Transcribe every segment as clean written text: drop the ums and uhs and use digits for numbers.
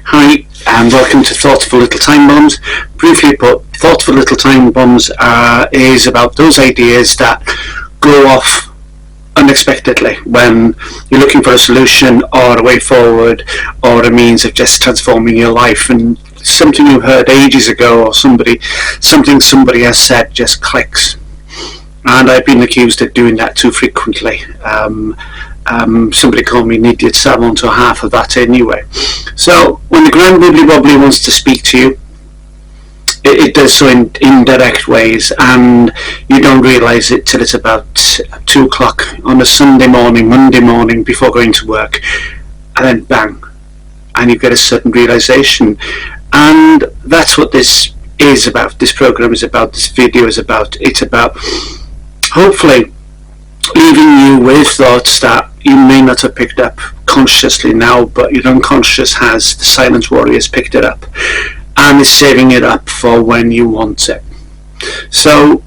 Hi, and welcome to Thoughtful Little Time Bombs. Briefly put, Thoughtful Little Time Bombs is about those ideas that go off unexpectedly when you're looking for a solution or a way forward or a means of just transforming your life, and something you heard ages ago or something somebody has said just clicks. And I've been accused of doing that too frequently. Somebody called me an idiot, so I'm on to half of that anyway. So when the grand wibbly wobbly wants to speak to you, it does so in indirect ways, and you don't realise it till it's about 2 o'clock on a Sunday morning, Monday morning, before going to work, and then bang, and you get a sudden realisation. And that's what this is about, this programme is about, this video is about. It's about hopefully leaving you with thoughts that you may not have picked up consciously now, but your unconscious has. The silent warrior has picked it up and is saving it up for when you want it. So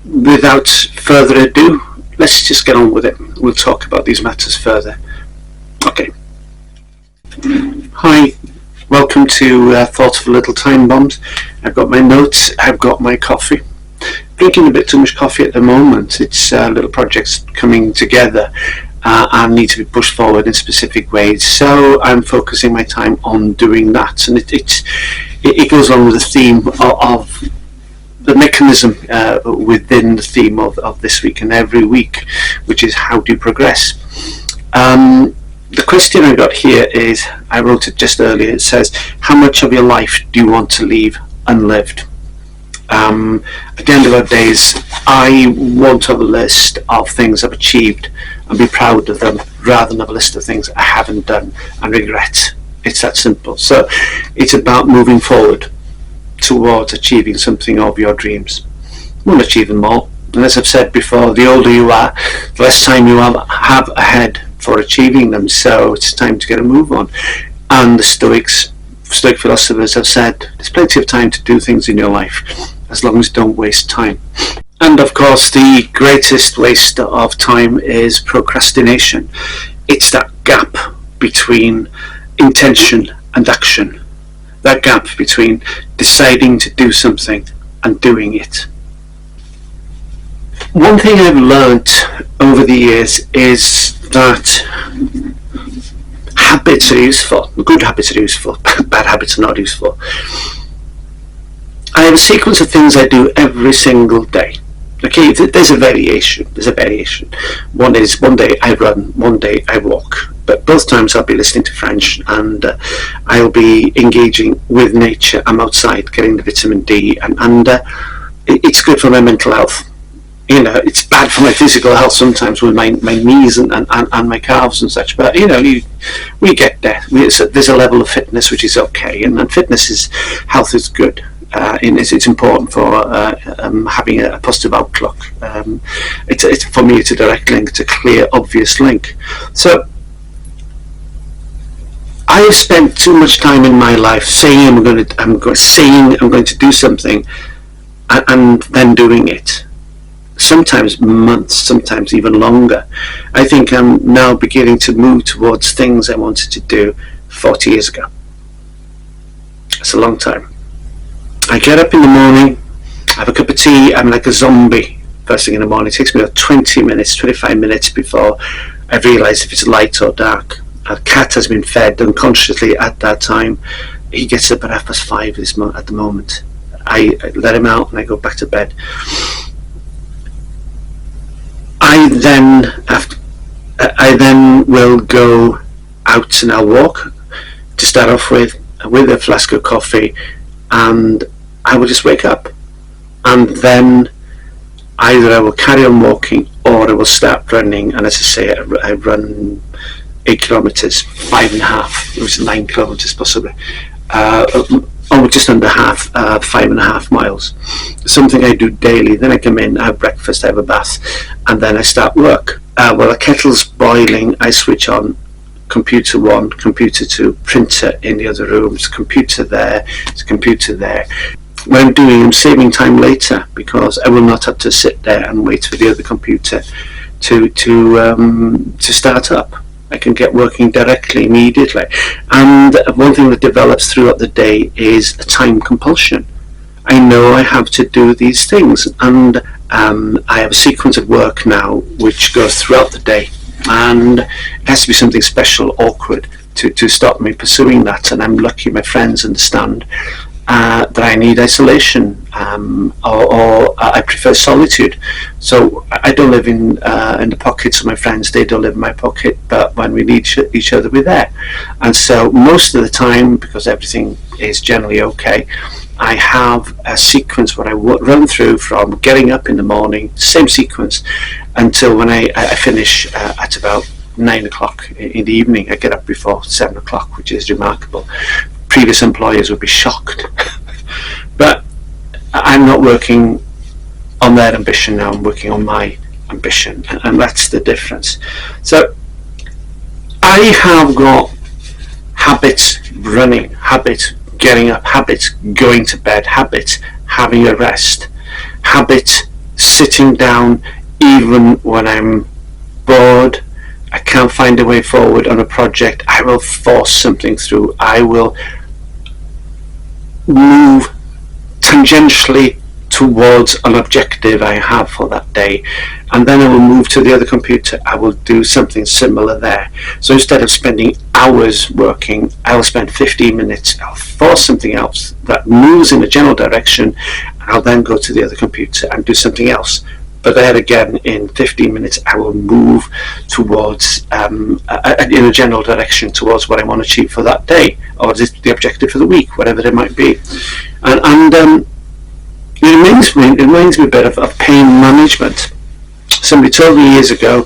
without further ado, let's just get on with it. We'll talk about these matters further. Okay. Hi, welcome to Thoughtful Little Time Bombs. I've got my notes, I've got my coffee. Drinking a bit too much coffee at the moment. It's little projects coming together and need to be pushed forward in specific ways, so I'm focusing my time on doing that, and it goes along with the theme of the mechanism within the theme of this week and every week, which is how do you progress. The question I got here is, I wrote it just earlier, it says, how much of your life do you want to leave unlived? At the end of our days, I want to have a list of things I've achieved and be proud of them, rather than have a list of things I haven't done and regret. It's that simple. So it's about moving forward towards achieving something of your dreams. You won't achieve them all, and as I've said before, the older you are, the less time you have ahead for achieving them, so it's time to get a move on. And the Stoic philosophers have said there's plenty of time to do things in your life, as long as you don't waste time. And of course, the greatest waste of time is procrastination. It's that gap between intention and action, that gap between deciding to do something and doing it. One thing I've learned over the years is that habits are useful. Good habits are useful, bad habits are not useful. I have a sequence of things I do every single day. Okay, there's a variation. One day I run, one day I walk, but both times I'll be listening to French, and I'll be engaging with nature. I'm outside getting the vitamin D, and it's good for my mental health. You know, it's bad for my physical health sometimes with my knees and my calves and such, but you know, we get there. There's a level of fitness which is okay, and health is good. It's important for having a positive outlook. For me, it's a direct link, it's a clear, obvious link. So I have spent too much time in my life saying I'm going to do something, and then doing it. Sometimes months, sometimes even longer. I think I'm now beginning to move towards things I wanted to do 40 years ago. It's a long time. I get up in the morning, have a cup of tea, I'm like a zombie first thing in the morning. It takes me about 20 minutes, 25 minutes before I realise if it's light or dark. A cat has been fed unconsciously at that time. He gets up at 5:30 at the moment. I let him out and I go back to bed. I then will go out and I'll walk to start off with a flask of coffee, and I will just wake up, and then either I will carry on walking or I will start running. And as I say, I run 8 kilometres, 5.5, it was 9 kilometres possibly, or just under half, 5.5 miles. Something I do daily. Then I come in, I have breakfast, I have a bath, and then I start work. While the kettle's boiling, I switch on computer 1, computer 2, printer in the other room, it's a computer there, it's a computer there. What I'm doing, I'm saving time later, because I will not have to sit there and wait for the other computer to start up. I can get working directly, immediately. And one thing that develops throughout the day is a time compulsion. I know I have to do these things, and I have a sequence of work now which goes throughout the day, and it has to be something special, awkward, to stop me pursuing that. And I'm lucky my friends understand that I need isolation, or I prefer solitude. So I don't live in the pockets of my friends, they don't live in my pocket, but when we need each other, we're there. And so most of the time, because everything is generally okay, I have a sequence where I run through from getting up in the morning, same sequence, until when I finish at about 9 o'clock in the evening. I get up before 7 o'clock, which is remarkable. Previous employers would be shocked. But I'm not working on their ambition now, I'm working on my ambition, and that's the difference. So I have got habits running, habits getting up, habits going to bed, habits having a rest, habits sitting down even when I'm bored, I can't find a way forward on a project, I will force something through, I will move tangentially towards an objective I have for that day, and then I will move to the other computer, I will do something similar there. So instead of spending hours working, I will spend 15 minutes, I'll force something else that moves in a general direction, I'll then go to the other computer and do something else. But there again, in 15 minutes, I will move towards, in a general direction, towards what I want to achieve for that day, or the objective for the week, whatever it might be. And it reminds me a bit of pain management. Somebody told me years ago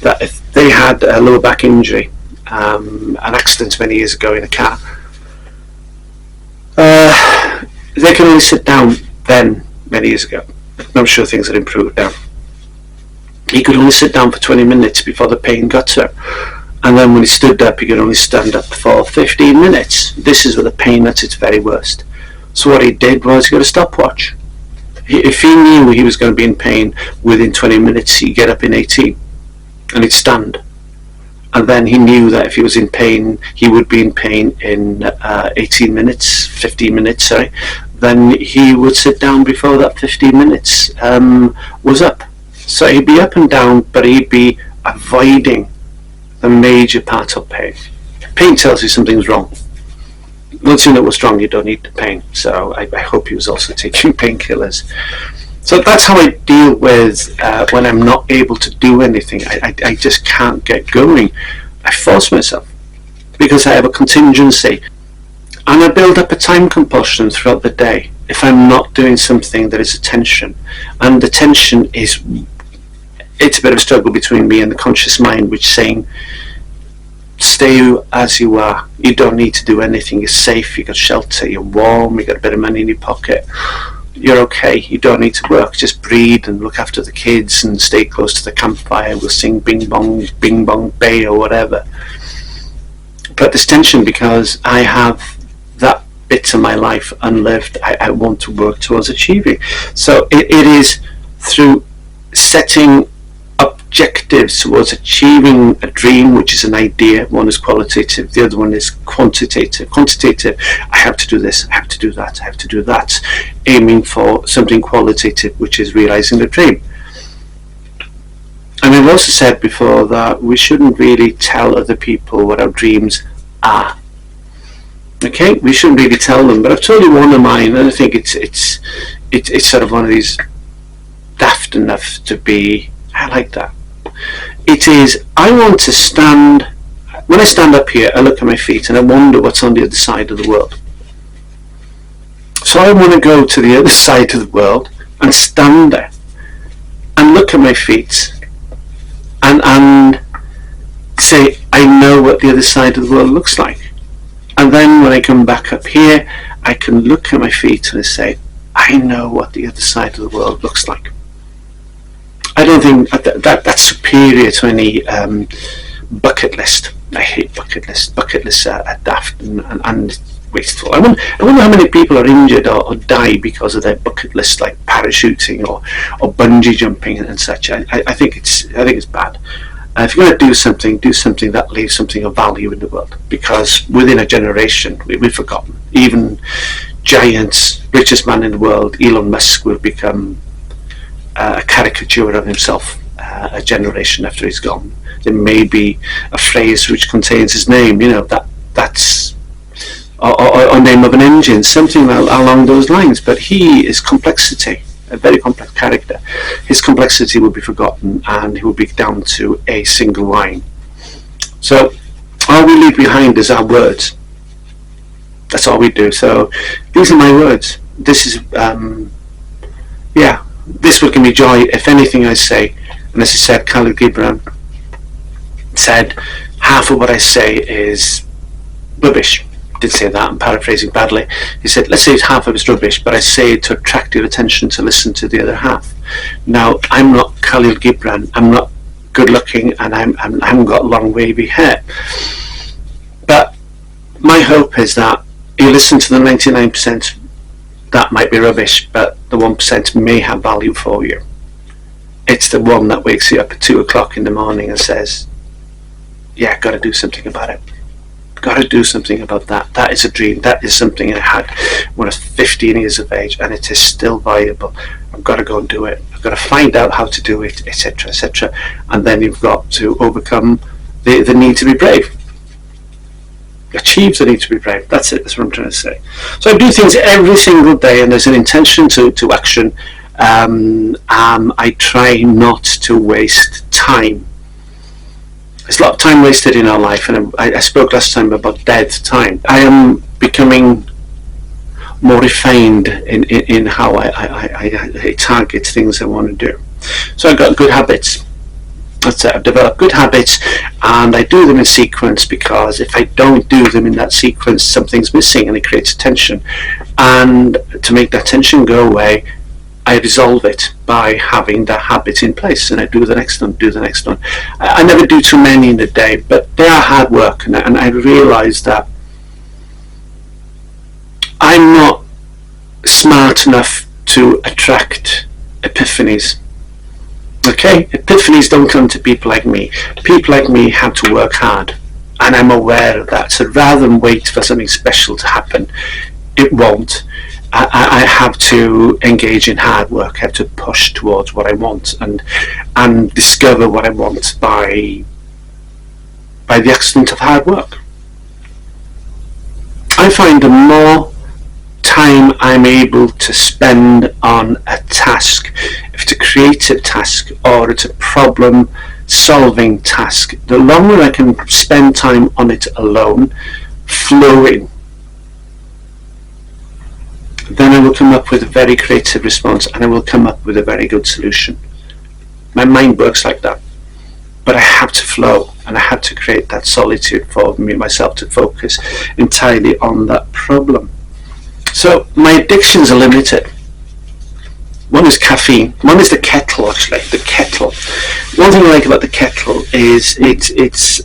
that if they had a lower back injury, an accident many years ago in a car, they can only sit down then, many years ago. I'm sure things had improved now. He could only sit down for 20 minutes before the pain got to him. And then when he stood up, he could only stand up for 15 minutes. This is where the pain at its very worst. So what he did was he got a stopwatch. If he knew he was going to be in pain within 20 minutes, he'd get up in 18 and he'd stand. And then he knew that if he was in pain, he would be in pain in 15 minutes, sorry. Then he would sit down before that 15 minutes was up. So he'd be up and down, but he'd be avoiding the major part of pain. Pain tells you something's wrong. Once you know what's wrong, you don't need the pain. So I hope he was also taking painkillers. So that's how I deal with when I'm not able to do anything. I just can't get going. I force myself because I have a contingency. And I build up a time compulsion throughout the day if I'm not doing something that is a tension. And the tension is, it's a bit of a struggle between me and the conscious mind, which is saying, stay as you are. You don't need to do anything. You're safe, you got shelter, you're warm, you got a bit of money in your pocket. You're okay, you don't need to work. Just breathe and look after the kids and stay close to the campfire. We'll sing Bing Bong Bay or whatever. But there's tension because I have that bit of my life unlived. I want to work towards achieving. So it is through setting objectives towards achieving a dream, which is an idea. One is qualitative, the other one is quantitative. Quantitative, I have to do this, I have to do that, I have to do that. Aiming for something qualitative, which is realizing the dream. And I've also said before that we shouldn't really tell other people what our dreams are. Okay, we shouldn't really tell them, but I've told you one of mine, and I think it's sort of one of these daft enough to be. I like that. It is, I want to stand, when I stand up here, I look at my feet and I wonder what's on the other side of the world. So I want to go to the other side of the world and stand there and look at my feet and say, I know what the other side of the world looks like. And then when I come back up here, I can look at my feet and say, I know what the other side of the world looks like. I don't think that's superior to any bucket list. I hate bucket lists. Bucket lists are daft and wasteful. I wonder how many people are injured or die because of their bucket lists, like parachuting or bungee jumping and such. I think it's bad. If you're going to do something that leaves something of value in the world, because within a generation we've forgotten. Even giants, richest man in the world, Elon Musk, will become a caricature of himself a generation after he's gone. There may be a phrase which contains his name, that's or name of an engine, something along those lines. But he is complexity, a very complex character. His complexity will be forgotten, and he will be down to a single line. So all we leave behind is our words. That's all we do. So these are my words. This is this will give me joy if anything I say. And as I said, Kahlil Gibran said, half of what I say is rubbish. Did say that, I'm paraphrasing badly. He said, let's say half of it's rubbish, but I say it to attract your attention to listen to the other half. Now, I'm not Kahlil Gibran. I'm not good looking, and I haven't got long wavy hair. But my hope is that you listen to the 99%. That might be rubbish, but the 1% may have value for you. It's the one that wakes you up at 2 o'clock in the morning and says, yeah, got to do something about it. Got to do something about that. That is a dream. That is something I had when I was 15 years of age, and it is still viable. I've got to go and do it. I've got to find out how to do it, etc., etc. And then you've got to overcome the need to be brave. Achieve the need to be brave. That's it. That's what I'm trying to say. So I do things every single day, and there's an intention to action. I try not to waste time. There's a lot of time wasted in our life, and I spoke last time about dead time. I am becoming more refined in how I target things I want to do. So I've got good habits. That's it. I've developed good habits, and I do them in sequence, because if I don't do them in that sequence, something's missing, and it creates tension. And to make that tension go away, I resolve it by having that habit in place, and I do the next one, I never do too many in a day, but they are hard work, and I realise that I'm not smart enough to attract epiphanies. Okay, epiphanies don't come to people like me. People like me have to work hard, and I'm aware of that. So rather than wait for something special to happen, it won't. I have to engage in hard work. I have to push towards what I want, and discover what I want by the accident of hard work. I find the more time I'm able to spend on a task, if it's a creative task or it's a problem solving task, the longer I can spend time on it alone, flowing, then I will come up with a very creative response, and I will come up with a very good solution. My mind works like that. But I have to flow, and I have to create that solitude for myself to focus entirely on that problem. So my addictions are limited. One is caffeine. One is the kettle, actually. The kettle. One thing I like about the kettle is it's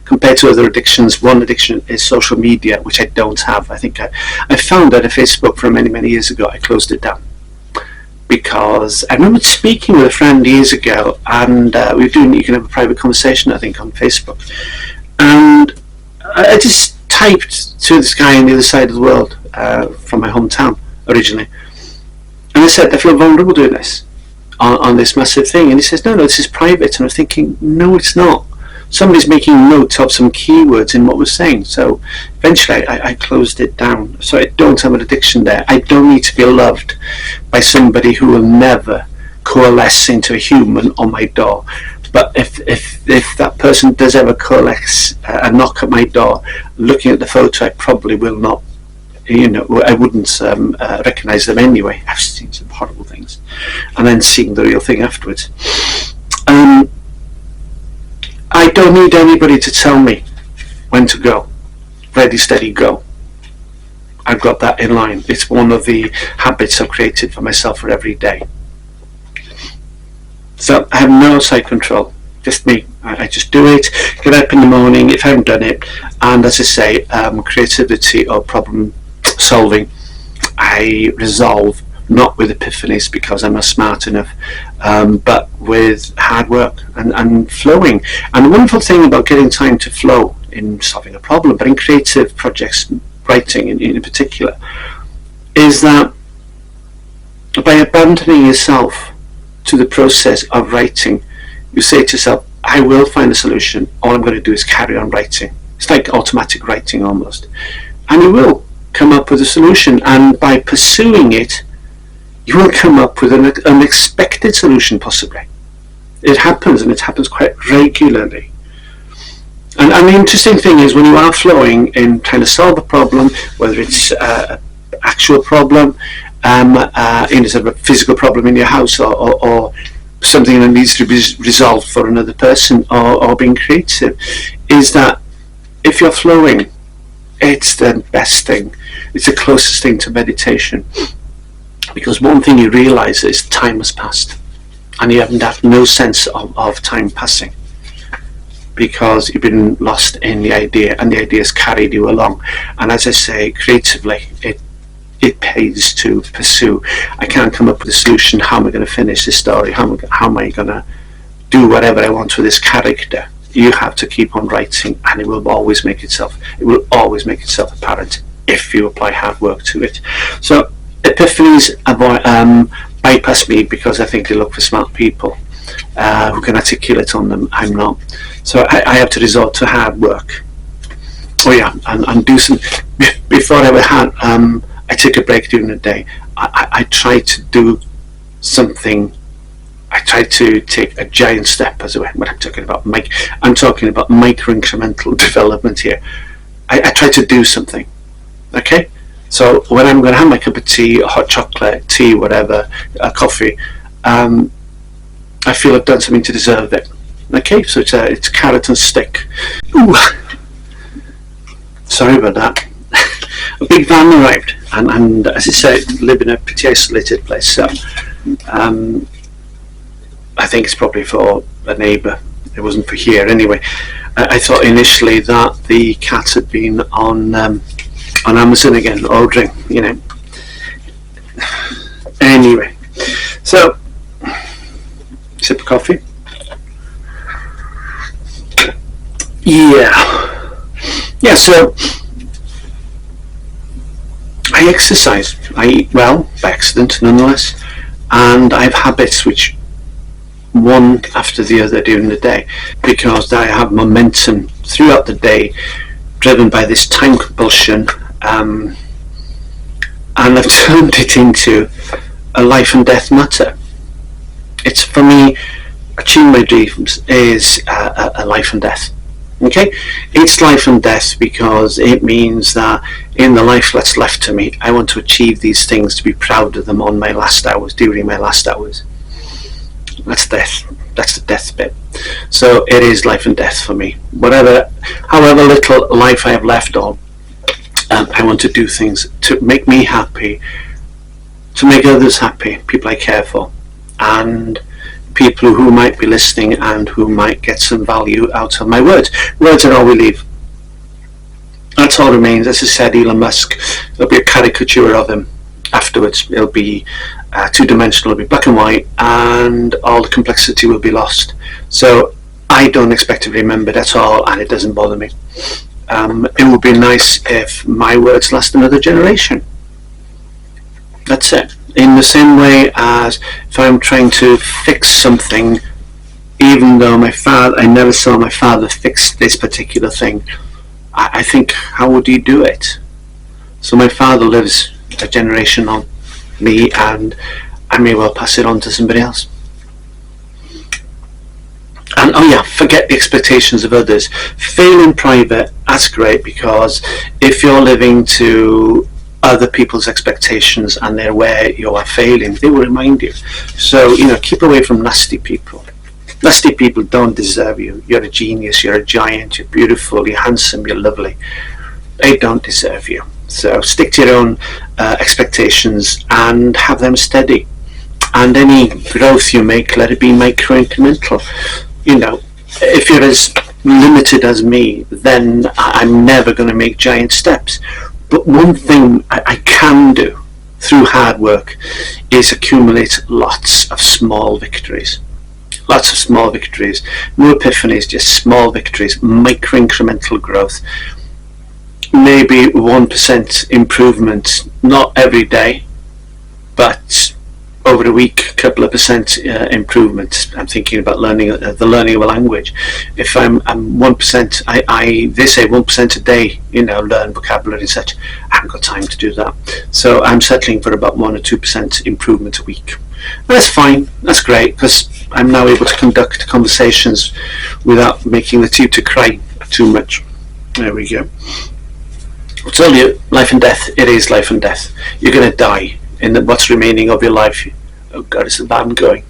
compared to other addictions, one addiction is social media, which I don't have. I think I found out on Facebook from many years ago. I closed it down because I remember speaking with a friend years ago, and we were doing, you can have a private conversation, I think, on Facebook, and I just typed to this guy on the other side of the world, from my hometown originally, and I said, I feel vulnerable doing this on this massive thing, and he says, no, this is private. And I was thinking, no, it's not. Somebody's making notes of some keywords in what we're saying. So eventually I closed it down. So I don't have an addiction there. I don't need to be loved by somebody who will never coalesce into a human on my door. But if that person does ever coalesce and knock at my door, looking at the photo, I probably will not, I wouldn't recognise them anyway. I've seen some horrible things. And then seeing the real thing afterwards. I don't need anybody to tell me when to go. Ready, steady, go. I've got that in line. It's one of the habits I've created for myself for every day. So I have no outside control. Just me. I just do it. Get up in the morning if I haven't done it. And as I say, creativity or problem solving, I resolve not with epiphanies because I'm not smart enough, but with hard work and flowing. And the wonderful thing about getting time to flow in solving a problem, but in creative projects, writing in particular, is that by abandoning yourself to the process of writing, you say to yourself, I will find a solution. All I'm going to do is carry on writing. It's like automatic writing almost. And you will come up with a solution. And by pursuing it, you will come up with an unexpected solution possibly. It happens, and it happens quite regularly. And the interesting thing is when you are flowing in trying to solve a problem, whether it's an actual problem, it's a physical problem in your house, or something that needs to be resolved for another person, or being creative, is that if you're flowing, it's the best thing. It's the closest thing to meditation, because one thing you realize is time has passed and you haven't had no sense of time passing, because you've been lost in the idea, and the idea has carried you along. And as I say, creatively, it pays to pursue. I can't come up with a solution. How am I going to finish this story? How am I going to do whatever I want with this character? You have to keep on writing, and it will always make itself apparent if you apply hard work to it. So epiphanies bypass me because I think they look for smart people who can articulate on them. I'm not. So I have to resort to hard work. Oh yeah, and do some. Before I take a break during the day. I try to do something. I try to take a giant step, as what I'm talking about. I'm talking about micro-incremental development here. I try to do something. Okay? So when I'm going to have my cup of tea, hot chocolate, tea, whatever, coffee, I feel I've done something to deserve it. Okay? So it's carrot and stick. Ooh. Sorry about that. A big van arrived, and as I said, live in a pretty isolated place, so I think it's probably for a neighbour. It wasn't for here anyway. I thought initially that the cat had been on Amazon again, ordering, Anyway, so sip of coffee. Yeah. So I exercise. I eat well, by accident nonetheless, and I have habits which one after the other during the day, because I have momentum throughout the day driven by this time compulsion, and I've turned it into a life and death matter. It's, for me, achieving my dreams is a life and death. Okay, it's life and death because it means that in the life that's left to me, I want to achieve these things, to be proud of them on my last hours, during my last hours. That's death. That's the death bit. So it is life and death for me. However little life I have left on, I want to do things to make me happy, to make others happy, people I care for, and people who might be listening and who might get some value out of my words. Words are all we leave. That's all remains. As I said, Elon Musk, there'll be a caricature of him afterwards. It'll be two-dimensional, it'll be black and white, and all the complexity will be lost. So I don't expect to be remembered at all, and it doesn't bother me. It would be nice if my words last another generation. That's it. In the same way as if I'm trying to fix something, even though I never saw my father fix this particular thing, I think, how would he do it? So my father lives a generation on me, and I may well pass it on to somebody else. And forget the expectations of others. Fail in private, that's great, because if you're living to other people's expectations and they're where you are failing, they will remind you. So keep away from nasty people. Nasty people don't deserve you. You're a genius, you're a giant, you're beautiful, you're handsome, you're lovely. They don't deserve you. So stick to your own expectations and have them steady. And any growth you make, let it be micro-incremental. If you're as limited as me, then I'm never going to make giant steps. But one thing I can do through hard work is accumulate lots of small victories. Lots of small victories. No epiphanies, just small victories, micro incremental growth. Maybe 1% improvement, not every day, but over a week, a couple of percent improvement. I'm thinking about learning the learning of a language. If I'm 1%, they say 1% a day, learn vocabulary and such. I haven't got time to do that, so I'm settling for about 1 or 2% improvement a week. That's fine. That's great, because I'm now able to conduct conversations without making the tutor cry too much. There we go. I told you, life and death. It is life and death. You're going to die in what's remaining of your life. Oh God, it's the band going.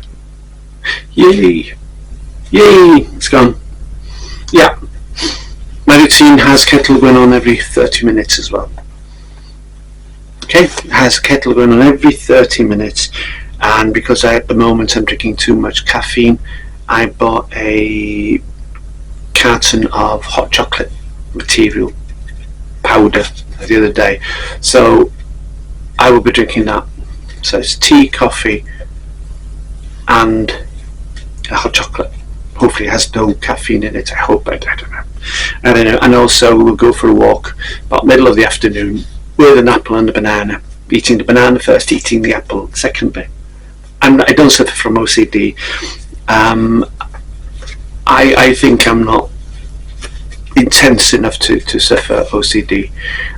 Yay! Yay! It's gone. Yeah. My routine has kettle going on every 30 minutes as well. Okay, it has kettle going on every 30 minutes. And because at the moment I'm drinking too much caffeine, I bought a carton of hot chocolate material powder the other day. So I will be drinking that. So it's tea, coffee, and a hot chocolate. Hopefully it has no caffeine in it. I hope. I don't know. And also we'll go for a walk about middle of the afternoon with an apple and a banana. Eating the banana first, eating the apple secondly. And I don't suffer from OCD. I think I'm not intense enough to suffer OCD.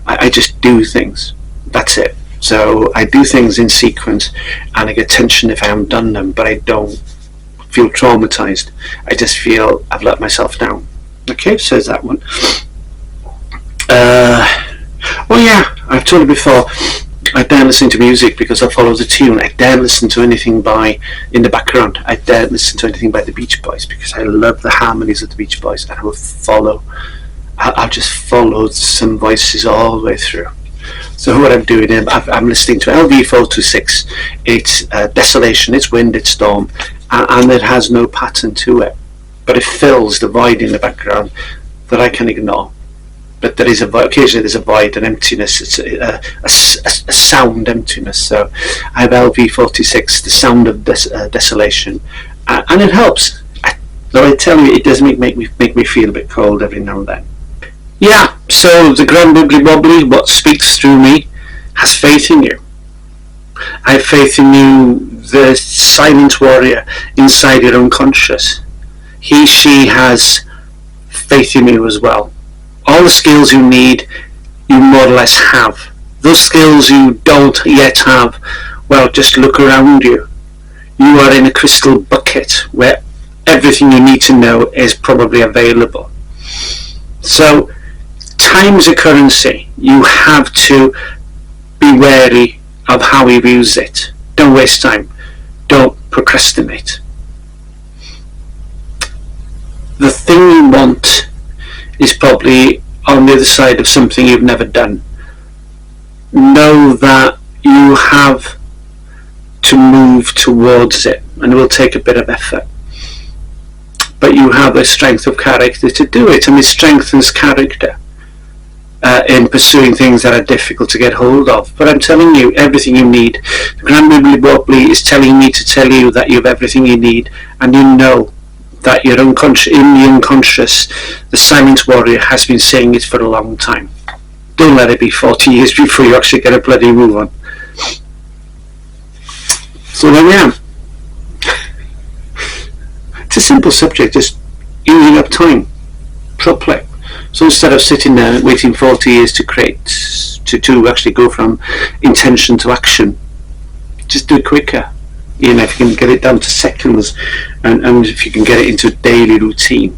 I just do things. That's it. So I do things in sequence, and I get tension if I haven't done them, but I don't feel traumatized. I just feel I've let myself down. Okay, so there's that one. Well, yeah, I've told you before, I daren't listen to music because I follow the tune. I daren't listen to anything in the background. I daren't listen to anything by the Beach Boys because I love the harmonies of the Beach Boys, and I'll just follow some voices all the way through. So what I'm doing, I'm listening to LV426. It's desolation, it's wind, it's storm, and it has no pattern to it, but it fills the void in the background that I can ignore. But there is occasionally there's a void, an emptiness. It's a sound emptiness. So I have LV46, the sound of desolation, and it helps. Though I tell you, it does make me feel a bit cold every now and then. Yeah, so the grand wibbly wobbly, what speaks through me, has faith in you. I have faith in you, the silent warrior inside your unconscious. He, she has faith in you as well. All the skills you need, you more or less have. Those skills you don't yet have, well, just look around you. You are in a crystal bucket where everything you need to know is probably available. So, time's a currency. You have to be wary of how you use it. Don't waste time. Don't procrastinate. The thing you want is probably on the other side of something you've never done. Know that you have to move towards it, and it will take a bit of effort. But you have a strength of character to do it, and it strengthens character in pursuing things that are difficult to get hold of. But I'm telling you, everything you need. The Grand Wibbly Wobbly is telling me to tell you that you have everything you need, and you know that you're in the unconscious, the silent warrior has been saying it for a long time. Don't let it be 40 years before you actually get a bloody move on. So there we are. It's a simple subject, just using up time properly. So instead of sitting there waiting 40 years to actually go from intention to action, just do it quicker. If you can get it down to seconds, and if you can get it into a daily routine,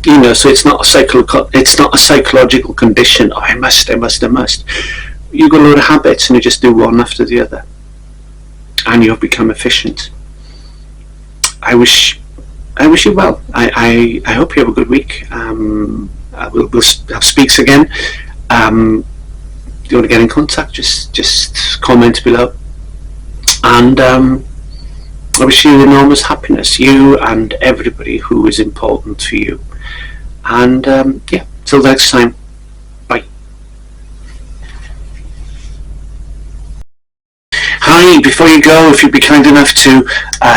so it's not a psychological condition. Oh, I must. You've got a load of habits, and you just do one after the other, and you've become efficient. I wish you well. I hope you have a good week. We'll have speaks again. If you want to get in contact, just comment below, and I wish you enormous happiness, you and everybody who is important to you. And till next time. finally, before you go, if you'd be kind enough to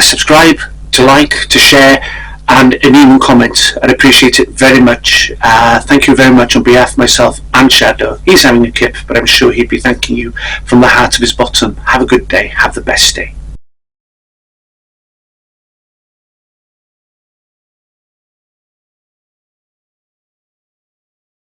subscribe, to like, to share, and an even comment, I'd appreciate it very much. Thank you very much on behalf of myself and Shadow. He's having a kip, but I'm sure he'd be thanking you from the heart of his bottom. Have a good day. Have the best day.